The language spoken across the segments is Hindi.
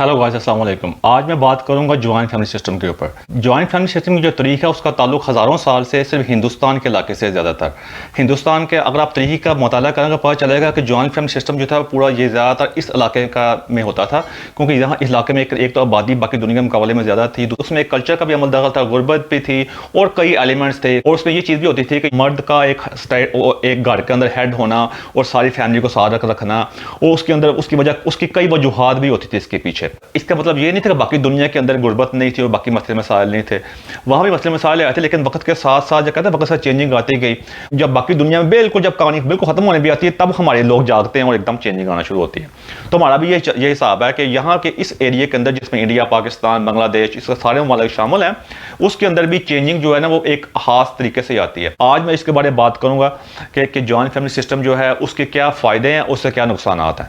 हेलो गाइस, अस्सलाम वालेकुम। आज मैं बात करूंगा जॉइंट फैमिली सिस्टम के ऊपर। जॉइंट फैमिली सिस्टम की जो तरीक़ है उसका ताल्लुक हज़ारों साल से सिर्फ हिंदुस्तान के इलाके से ज़्यादातर हिंदुस्तान के अगर आप तरीक़ का मुताला करेंगे पता चलेगा कि जॉइंट फैमिली सिस्टम जो था पूरा ये ज़्यादातर इस इलाके का में होता था, क्योंकि यहाँ इस इलाके में एक तो आबादी बाकी दुनिया के मुकाबले में ज़्यादा थी, उसमें एक कल्चर का भी अमल दखल था, गुर्बत भी थी और कई एलिमेंट्स थे। और उसमें ये चीज़ भी होती थी कि मर्द का एक घर के अंदर हेड होना और सारी फैमिली को साथ रखना, और उसके अंदर उसकी वजह उसकी कई वजूहात भी होती थी इसके पीछे। इसका मतलब ये नहीं था कि बाकी दुनिया के अंदर गुर्बत नहीं थी और बाकी मसले मसाइल नहीं थे, वहाँ भी मसले मसाइल आए थे, लेकिन वक्त के साथ साथ जो कहते हैं वक्त से चेंजिंग आती गई। जब बाकी दुनिया में बिल्कुल जब कहानी बिल्कुल ख़त्म होने भी आती है तब हमारे लोग जागते हैं और एकदम चेंजिंग आना शुरू होती है। तो हमारा भी ये हिसाब है कि यहाँ के इस एरिया के अंदर जिसमें इंडिया, पाकिस्तान, बांग्लादेश, इसके सारे ममालिक शामिल हैं, उसके अंदर भी चेंजिंग जो है ना वो एक खास तरीके से आती है। आज मैं इसके बारे में बात करूँगा कि जॉइंट फैमिली सिस्टम जो है उसके क्या फ़ायदे हैं, उससे क्या नुकसान हैं।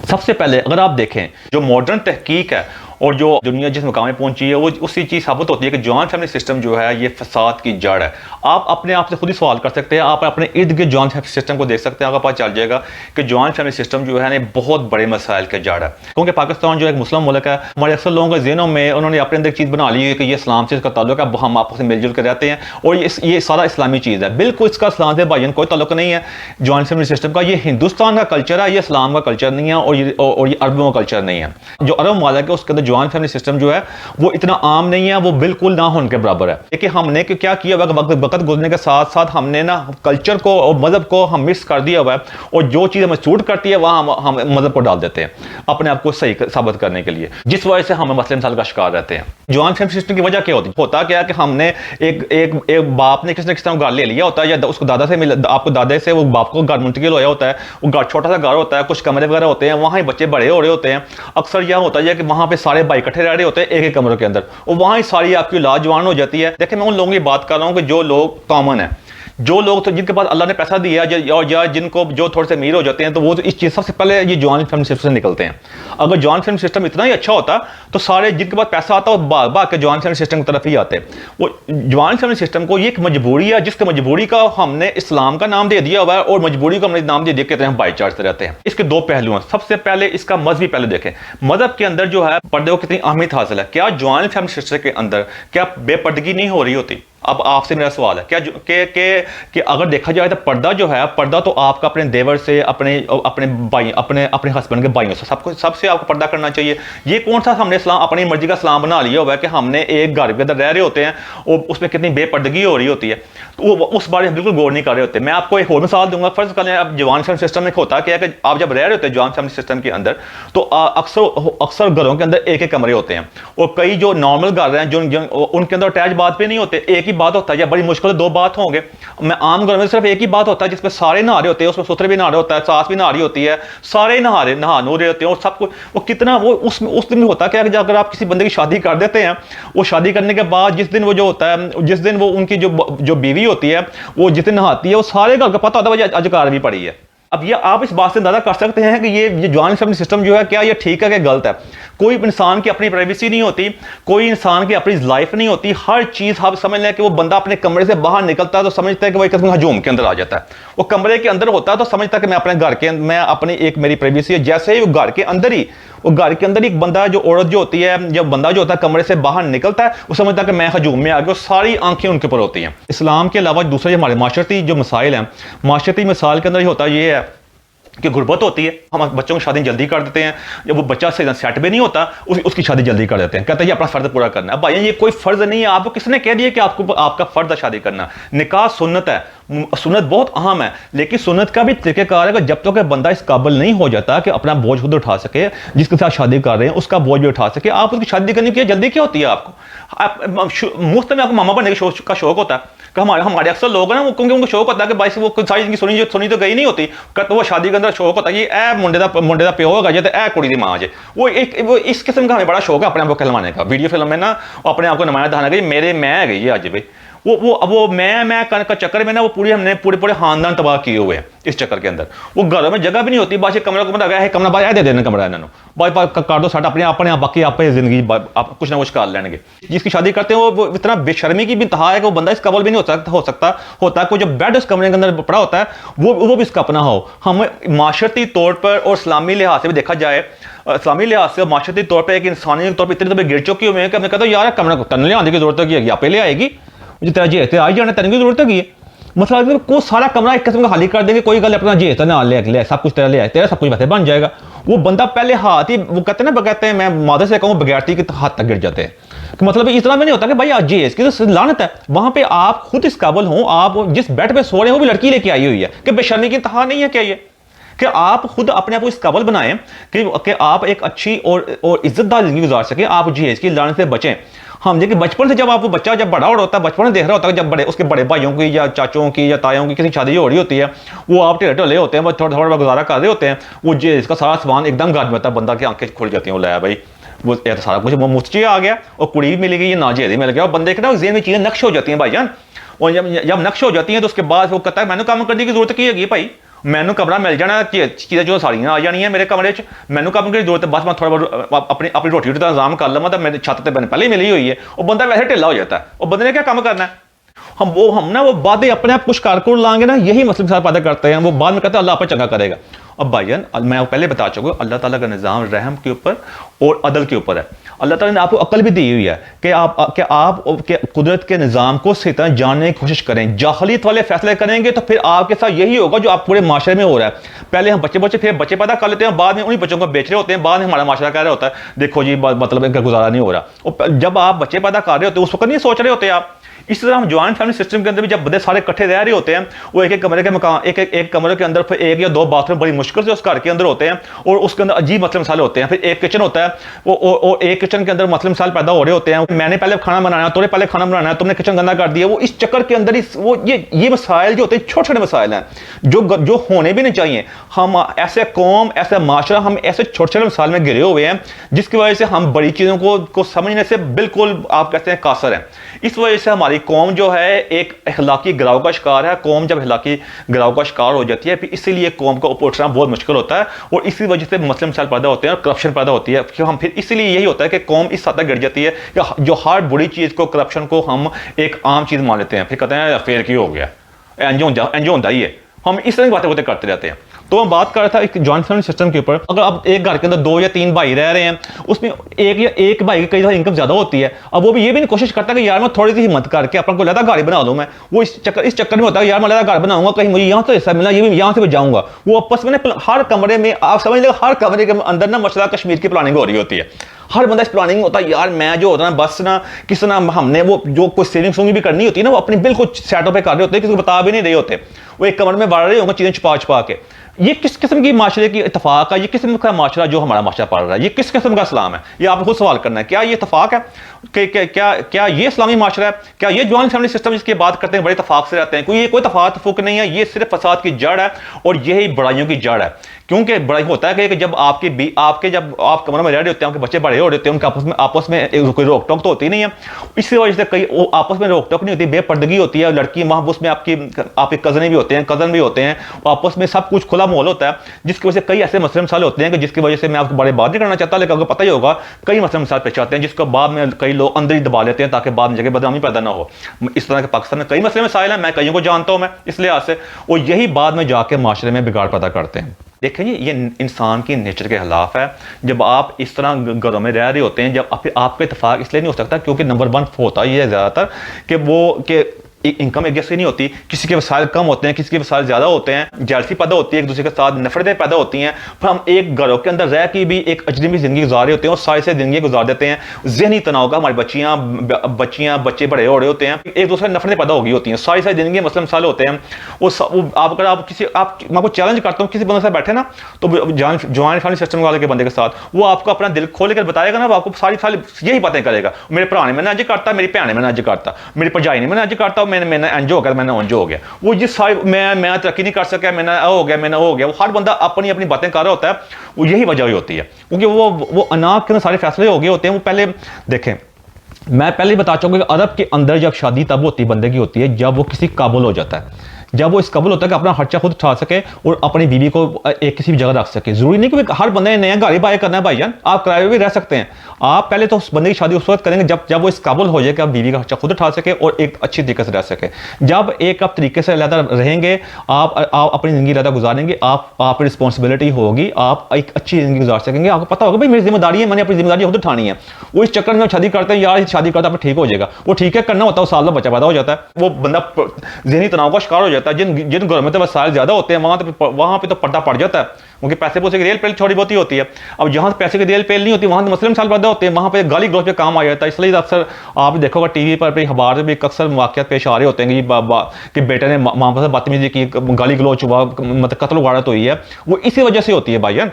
सबसे पहले अगर आप देखें जो मॉडर्न तहकीक है और जो दुनिया जिस मुकाम में पहुंची है वो उसी चीज़ साबित होती है कि जॉइंट फैमिली सिस्टम जो है ये फसाद की जड़ है। आप अपने आप से खुद ही सवाल कर सकते हैं, आप अपने इर्द गिर्द जॉइंट फैमिली सिस्टम को देख सकते हैं, आपको पता चल जाएगा कि जॉइंट फैमिली सिस्टम जो है ना बहुत बड़े मसाइल के जड़ है। क्योंकि पाकिस्तान जो एक मुस्लिम मुल्क है, हमारे अक्सर लोगों के ज़हनों में उन्होंने अपने अंदर एक चीज़ बना ली है कि ये इस्लाम से इसका ताल्लुक है, हम आपस में मिलजुल कर रहते हैं और ये सारा इस्लामी चीज़ है। बिल्कुल इसका इस्लाम से भाईजान कोई ताल्लुक नहीं है। जॉइंट फैमिली सिस्टम का ये हिंदुस्तान का कल्चर है, ये इस्लाम का कल्चर नहीं है और ये अरबों का कल्चर नहीं है। जो अरब मुल्क है उसके अंदर जॉइंट फैमिली सिस्टम जो है वो इतना आम नहीं है, वो बिल्कुल ना होने के बराबर है। देखिए हमने क्या किया हुआ है, वक्त गुजरने के साथ साथ हमने ना कल्चर को और मजहब को हम मिक्स कर दिया हुआ है, और जो चीज़ हमें सूट करती है वहाँ हम मजहब को डाल देते हैं अपने आप को सही साबित करने के लिए, जिस वजह से हम मसले मसाइल का शिकार रहते हैं। जॉइंट फैमिली सिस्टम की वजह क्या होता क्या है कि हमने एक बाप ने किसी तरह घर ले लिया होता है, या उसको दादा से आपको दादा से वो बाप को घर मुंतकिल होया होता है, वो घर छोटा सा घर होता है, कुछ कमरे वगैरह होते हैं, वहाँ ही बच्चे बड़े हो रहे होते हैं। अक्सर यह होता है कि वहाँ पे सारे भाई इकट्ठे रह रहे होते हैं एक कमरे के अंदर, और वहाँ ही सारी आपकी औलाद जवान हो जाती है। देखिए मैं उन लोगों की बात कर रहा हूँ कि जो लोग कॉमन है, जो लोग तो जिनके पास अल्लाह ने पैसा दिया और या जिनको जो थोड़े से अमीर हो जाते हैं, तो वो तो इस चीज़ सबसे पहले ये जॉइंट फैमिली सिस्टम से निकलते हैं। अगर जॉइंट फैमिली सिस्टम इतना ही अच्छा होता तो सारे जिनके पास पैसा आता है वो भाग के जॉइंट फैमिली सिस्टम की तरफ ही आते। वो जॉइंट फैमिली सिस्टम को ये एक मजबूरी है, जिसके मजबूरी का हमने इस्लाम का नाम दे दिया हुआ है और मजबूरी को हमने नाम दे दिया कि हम भाईचारे से रहते हैं। इसके दो पहलू हैं। सबसे पहले इसका मजहबी पहलू देखें, मजहब के अंदर जो है पर्दे को कितनी अहमियत हासिल है। क्या जॉइंट फैमिली सिस्टम के अंदर क्या बेपर्दगी नहीं हो रही होती? अब आपसे मेरा सवाल है, क्या कि अगर देखा जाए तो पर्दा जो है, पर्दा तो आपका अपने देवर से, अपने भाई, अपने हस्बैंड के भाइयों से, सबसे आपको पर्दा करना चाहिए। ये कौन सा हमने इस्लाम अपनी मर्जी का इस्लाम बना लिया हुआ है कि हमने एक घर के अंदर रह रहे होते हैं और उसमें कितनी बेपर्दगी हो रही होती है, तो वो उस बारे में बिल्कुल गौर नहीं कर रहे होते। मैं आपको एक और मिसाल दूंगा। फर्ज करें अब जॉइंट फैमिली सिस्टम में होता क्या है कि आप जब रह रहे होते हैं जॉइंट फैमिली सिस्टम के अंदर, तो अक्सर घरों के अंदर एक कमरे होते हैं, और कई जो नॉर्मल घर हैं जो उनके अंदर अटैच बात भी नहीं होते, एक ही बात होता है, या बड़ी मुश्किल दो बात होंगे। मैं आम घर में सिर्फ एक ही बात होता है जिसमें सारे नहा रहे होते हैं, उसमें ससुर भी नहा रहे होता है, सास भी नहा रही होती है, सारे नहा रहे होते हैं, और सब कुछ वो कितना वो उस दिन होता क्या है कि अगर आप किसी बंदे की शादी कर देते हैं, वो शादी करने के बाद जिस दिन वो जो होता है, जिस दिन वो उनकी जो बीवी होती है वो जिस दिन नहाती है, वो सारे घर का पता होता है वो अजकार भी पड़ी है। अब ये आप इस बात से अंदाजा कर सकते हैं कि ये जॉइंट फैमिली सिस्टम जो है क्या ये ठीक है कि गलत है। कोई इंसान की अपनी प्राइवेसी नहीं होती, कोई इंसान की अपनी लाइफ नहीं होती। हर चीज़ आप समझ लें कि वो बंदा अपने कमरे से बाहर निकलता है तो समझता है कि वो एक किस्म का हजूम के अंदर आ जाता है। वो कमरे के अंदर होता है तो समझता है कि मैं अपने घर के, मैं अपनी एक मेरी प्राइवेसी है। जैसे ही वो घर के अंदर ही एक बंदा, जो औरत जो होती है, जब बंदा जो होता है कमरे से बाहर निकलता है, वो समझता है कि मैं हजूम में आ गया, सारी आंखें उनके ऊपर होती हैं। इस्लाम के अलावा दूसरे हमारे माशरती जो मसाइल हैं, माशरती मिसाल के अंदर ये होता है ये है कि गुर्बत होती है। हम बच्चों की शादी जल्दी कर देते हैं, जब वो बच्चा से सेट भी नहीं होता उसकी शादी जल्दी कर देते हैं, कहते हैं ये अपना फ़र्ज पूरा करना है। भाई ये कोई फ़र्ज नहीं है, आपको किसने कह दिया कि आपका फ़र्ज है शादी करना? निकाह सुन्नत है, सुन्नत बहुत अहम है, लेकिन सुन्नत का भी तरीक़ेकार है कि जब तक बंदा इस काबिल नहीं हो जाता कि अपना बोझ खुद उठा सके, जिसके साथ शादी कर रहे हैं उसका बोझ भी उठा सके, आप उसकी शादी करने की जल्दी क्या होती है? आपको मुफ्त में आपको मामा बनने का शौक होता है कि हमारे अक्सर लोग हैं ना, क्योंकि उनको शौक होता है कि भाई वो सारी जिंदगी सुनी तो गई नहीं होती, तो वो शादी के अंदर शौक होता है कि ए मुंडे का प्यो होगा जे, ए कुड़ी दी मां जे। वो इस किस्म का हमें बड़ा शौक है अपने आप को कहलवाने का, वीडियो फिल्म में ना अपने आप को नुमाया दिखाने का, मेरे मैं है गई अज भाई वो मैं का चक्कर में ना वो हमने पूरे खानदान तबाह किए हुए हैं इस चक्कर के अंदर। वो घरों में जगह भी नहीं होती, बाकी कमरा गया है, कमरा बाय दे देना कमरा इन्होंने बाय कर दो साढ़ा अपने बाकी आप जिंदगी आप कुछ ना कुछ कर लेंगे। जिसकी शादी करते हैं वो इतना बेशर्मी की भी इंतहा है कि वो बंदा इस काबल भी नहीं होता कोई जो बेड उस कमरे के अंदर पड़ा होता है वो भी इसका अपना हो। हम माशरती तौर पर और इस्लामी लिहाज से भी देखा जाए, इस्लामी लिहाज से माशरती तौर पर एक इंसानी तौर पर इतने तो गिर चुकी हुए हैं कि मैं कहता हूँ यार कमरा तन ले आने की जरूरत है, आप ले आएगी तेरा जेहते आई जाने तेन की जरूरत है। मतलब को सारा कमरा एक किस्म का खाली कर देंगे, कोई गल अपना जेहता ना ले सब कुछ तेरा ले आए, तेरा सब कुछ वैसे बन जाएगा। वो बंदा पहले हाथ ही वो कहते हैं मैं मादर से कहूँ बगैरती के हाथ तक गिर जाते हैं। कि मतलब इस तरह में नहीं होता कि भाई आज जेस की तो लानत है, वहां पे आप खुद इस काबल हो, आप जिस बेड पे सो रहे हैं वो भी लड़की लेके आई हुई है कि बेशर्मी की इंतहा नहीं है क्या ये कि आप खुद अपने आप को इस काबल बनाएं कि आप एक अच्छी और इज्जतदार जिंदगी गुजार सकें, आप जेस की लानत से बचें। हम देखिए बचपन से जब आप बच्चा जब बड़ा होता है बचपन में देख रहा होता है जब उसके बड़े भाइयों की या चाचों की या तायों की किसी शादी हो रही होती है, वो आप टेढ़े ढले होते हैं, थोड़ा थोड़ा गुजारा कर रहे होते हैं, वो जेस का सारा सामान एकदम गाज में होता है, बंदा की आंखें खुल जाती हैं, वो लाया भाई वो तो सारा कुछ मुफ्त आ गया और कुड़ी भी मिल गई, ये नाजेदी मिल गया, और बंदे के ना जेन में चीजें नक्श हो जाती हैं भाईजान। और जब नक्श हो जाती हैं तो उसके बाद वो कहता है मैंने काम करने की जरूरत की है भाई, मैंने कमरा मिल जाना, चीज़ें जो सारियां आ जानी है मेरे कमरे च, मैंने काम की जरूरत है, बस मैं थोड़ा बहुत अपनी रोटी का इंतजाम कर लवा, तो मेरी छत पर मैंने पहले ही मिली हुई है, और बंदा वैसे ढिला हो जाता है, और बंदे ने क्या काम करना है। हम ना वो बातें अपने आप कुछ कारकुन लाएंगे ना, यही मसले साथ पैदा करते हैं, वो बाद में कहते हैं अल्लाह आप चंगा करेगा। अब भाईजान मैं पहले बता चुका हूँ अल्लाह ताला का निज़ाम रहम के ऊपर और अदल के ऊपर है। अल्लाह ताला ने आपको अकल भी दी हुई है कि आप कुदरत के निज़ाम को सही तरह जानने की कोशिश करें। जाहलियत वाले फैसले करेंगे तो फिर आपके साथ यही होगा जो आप पूरे माशरे में हो रहा है। पहले हम फिर बच्चे पैदा कर लेते हैं, बाद में उन्हीं बच्चों को बेच रहे होते हैं, बाद में हमारा माशरा कह रहा होता है देखो जी मतलब इनका गुजारा नहीं हो रहा। और जब आप बच्चे पैदा कर रहे होते हैं उस वक्त नहीं सोच रहे होते आप। इस तरह हम जॉइंट फैमिली सिस्टम के अंदर भी जब बड़े सारे इकट्ठे रह रहे होते हैं, वो एक कमरे के मकान एक कमरे के अंदर फिर एक या दो बाथरूम बड़ी मुश्किल से उस घर के अंदर होते हैं, और उसके अंदर अजीब मसले मसाले होते हैं। फिर एक किचन होता है, वो एक किचन के अंदर मसले मसाले पैदा हो रहे होते हैं, मैंने पहले खाना बनाया, तूने पहले खाना बनाना है, तुमने किचन गंदा कर दिया। वो इस चक्कर के अंदर वो ये मसाइल जो होते हैं छोटे छोटे मसाइल हैं जो होने भी नहीं चाहिए। हम ऐसे कौम ऐसा माशरा हम ऐसे छोटे छोटे मसाइल में घिरे हुए हैं जिसकी वजह से हम बड़ी चीज़ों को समझने से बिल्कुल आप कहते हैं कासर हैं। इस वजह से हमारी कौम जो है एक अखलाकी गिराव का शिकार है। कौम जब अखलाकी गिराव का शिकार हो जाती है फिर इसीलिए कौम को ऊपर उठना बहुत मुश्किल होता है, और इसी वजह से मसले मसाइल पैदा होते हैं और करप्शन पैदा होती है। कि हम फिर इसीलिए यही होता है कि कौम इस हद तक गिर जाती है कि जो हर बुरी चीज़ को करप्शन को हम एक आम चीज़ मान लेते हैं, फिर कहते हैं फेर की हो गया एंजो होता ही है। हम इस तरह की बातें करते रहते हैं। तो मैं बात कर रहा था एक जॉइंट फैमिली सिस्टम के ऊपर। अगर आप एक घर के अंदर 2 या 3 भाई रह रहे हैं, उसमें एक भाई की कई दफा इनकम ज्यादा होती है, अब वो भी ये भी नहीं कोशिश करता कि यार मैं थोड़ी सी हिम्मत करके अपना कोई लहदा घर बना दूं। मैं वो इस चक्कर में होता है यार मैं लहदा घर बनाऊंगा, कहीं मुझे यहाँ से हिस्सा मिला, ये भी यहाँ से भी जाऊंगा। वो आपस में हर कमरे में आप समझ लो हर कमरे के अंदर ना मसला कश्मीर की प्लानिंग हो रही होती है। हर बंदा इस प्लानिंग में होता है यार मैं जो होता है बस ना किस ना हमने वो जो कोई सेविंग भी करनी होती है ना वो अपनी बिल्कुल सेटों पे कर रहे होते हैं, किसी को बता भी नहीं रहे होते। वो एक कमरे में बढ़ रहे होंगे चीजें छुपा के। ये किस किस्म की माशरे की इतफाक है? ये किस किस्म का माशरा जो हमारा माशरा पड़ रहा है, ये किस किस्म का इस्लाम है? ये आपको खुद सवाल करना है। क्या ये इतफाक है क्या ये इस्लामी माशरा है? क्या ये जॉइंट फैमिली सिस्टम जिसकी बात करते हैं बड़े इतफाक से रहते हैं? कोई तफाक नहीं है, ये सिर्फ फसाद की जड़ है और यही बड़ाइयों की जड़ है। क्योंकि बड़ा होता है कि जब जब आप कमरे में रह रहे होते हैं, आपके बच्चे बड़े हो रहे होते हैं, उनके आपस में कोई रोक टोक तो होती नहीं है। इसी वजह से कई आपस में रोक टोक नहीं होती, बेपर्दगी होती है। लड़की वहाँ उसमें आपके कजन भी होते हैं, आपस में सब कुछ खुला माहौल होता है, जिसकी वजह से कई ऐसे मसले मसाले होते हैं कि जिसकी वजह से मैं आपको बड़े बात नहीं करना चाहता, लेकिन आपको पता ही होगा कई मसले मसाले पेश आते हैं जिसको बाद में कई लोग अंदर ही दबा लेते हैं ताकि बाद में जगह बदनामी पैदा ना हो। इस तरह के पाकिस्तान में कई मसले मसाइल हैं, मैं कईयों को जानता हूँ मैं इस लिहाज से, और यही बाद में जाके माशरे में बिगाड़ पैदा करते हैं। देखें ये इंसान की नेचर के खिलाफ है। जब आप इस तरह घरों में रह रहे होते हैं, जब आपका इत्तेफाक इसलिए नहीं हो सकता क्योंकि नंबर 1 होता ही है ज़्यादातर कि इनकम एक जैसी नहीं होती, किसी के वसाइल कम होते हैं, किसी के वसाइल ज़्यादा होते हैं, जेलसी पैदा होती है, एक दूसरे के साथ नफरतें पैदा होती हैं। फिर हम एक घरों के अंदर रह के भी एक अजनबी ज़िंदगी गुजार रहे होते हैं और सारी से ज़िंदगी गुजार देते हैं। जहनी तनाव का हमारी बच्चे बड़े हो रहे होते हैं, एक दूसरे नफरतें पैदा हो गई होती हैं, सारी ज़िंदगी मसले मसाले होते हैं। अगर आप मैं आपको चैलेंज करता हूँ किसी बंदे से बैठे ना तो जॉइंट फैमिली सिस्टम वाले के बंदे के साथ, वो आपको अपना दिल खोल कर बताएगा ना, वो आपको सारी यही बातें करेगा। मेरे भरा ने मैंने अज करता, मेरी भैन ने मैंने अज करता, मेरी भरजाई ने मैंने अज करता, मैंने एंजो हो गया, मैंने ओंजो हो गया। वो जिस मैं तरक्की नहीं कर सका, मैंने हो गया। वो हर बंदा अपनी अपनी बातें कर रहा होता है। वो यही वजह होती है क्योंकि वो अनाक के सारे फैसले हो गए होते हैं। वो पहले देखें मैं पहले ही बता चुका कि अरब के अंदर जब शादी तब होती बंदे की होती है जब वो किसी काबुल हो जाता है, जब वो इस काबुल होता है कि अपना खर्चा खुद उठा सके और अपनी बीवी को एक किसी भी जगह रख सके। जरूरी नहीं कि हर बंदे ने नया गाड़ी बाय करना है भाईजान, आप किराए पे भी रह सकते हैं। आप पहले तो उस बंदे की शादी उस वक्त करेंगे जब वो इस काबुल हो जाए कि आप बीवी का खर्चा खुद उठा सके और एक अच्छी तरीके से रह सके। जब एक आप तरीके से अलहदा रहेंगे, आप अपनी ज़िंदगी अलहदा गुजारेंगे, आप रिस्पॉन्सिबिलिटी होगी, आप एक अच्छी ज़िंदगी गुजार सकेंगे। आपको पता होगा भाई मेरी जिम्मेदारी है, मैंने अपनी जिम्मेदारी खुद उठानी है। वो इस चक्कर में शादी करते हैं, यार शादी करता है ठीक हो जाएगा, वो ठीक है करना होता है, साल में बच्चा पैदा हो जाता है, वो बंदा ज़हनी तनाव का शिकार हो जाता है। जिन घरों में तो वसाइल ज़्यादा होते हैं वहाँ पे तो पर्दा पड़ जाता है, क्योंकि पैसे पूसे की रेल पेल थोड़ी बहुत ही होती है। अब जहाँ पैसे की रेल पेल नहीं होती वहाँ तो मसले मसाइल पैदा होते हैं, वहाँ पे गाली गलौज पे काम आ जाता है। इसलिए अक्सर आप देखोगे टीवी पर भी अखबार में भी अक्सर वाक़यात पेश आ रहे होते हैं कि बेटे ने माँ बाप से बदतमीजी की, गाली गलौज हुआ, मतलब कत्ल वारदात हुई है। वो इसी वजह से होती है भाईजान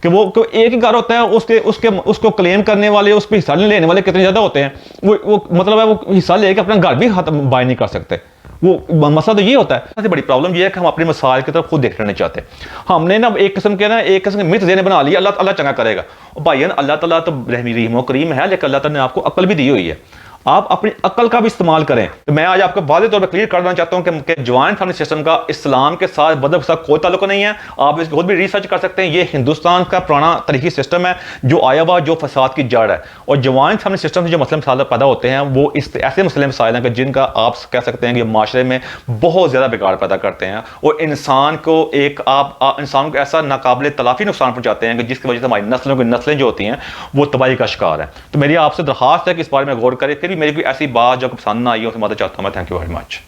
कि वो एक ही घर होता है, उसको क्लेम करने वाले, उस पर हिस्सा लेने वाले कितने ज़्यादा होते हैं। वो मतलब है वो हिस्सा लेके अपना घर भी बाय नहीं कर सकते। वो मसला तो ये होता है। सबसे बड़ी प्रॉब्लम ये है कि हम अपने मसाइल की तरफ खुद देखना नहीं चाहते। हमने ना एक किस्म के मिथ ज़हन बना लिया, अल्लाह चंगा करेगा। और भाईजान अल्लाह ताला तो रहीम व करीम है, लेकिन अल्लाह ताला ने आपको अक्ल भी दी हुई है, आप अपनी अक्ल का भी इस्तेमाल करें। तो मैं आज आपको वाज़ेह तौर पर क्लियर करना चाहता हूं कि जॉइंट फैमिली सिस्टम का इस्लाम के साथ मदद के साथ कोई ताल्लुक नहीं है। आप इसको खुद भी रिसर्च कर सकते हैं। ये हिंदुस्तान का पुराना तरीकी सिस्टम है जो आया हुआ, जो फसाद की जड़ है। और जॉइंट फैमिली सिस्टम से जो मसले मसाइल पैदा होते हैं वो इस ऐसे मसले मसाइल हैं कि जिनका आप कह सकते हैं कि माशरे में बहुत ज़्यादा बिगाड़ पैदा करते हैं और इंसान को इंसान को ऐसा नाकाबिले तलाफी नुकसान पहुँचाते हैं कि जिसकी वजह से हमारी नस्लें जो होती हैं वो तबाही का शिकार है। तो मेरी आपसे दरख्वास्त है कि इस बारे में गौर करें। फिर मेरी कोई ऐसी बात जो पसंद ना आई हो, उसमें मदद चाहता हूँ मैं। Thank you very much.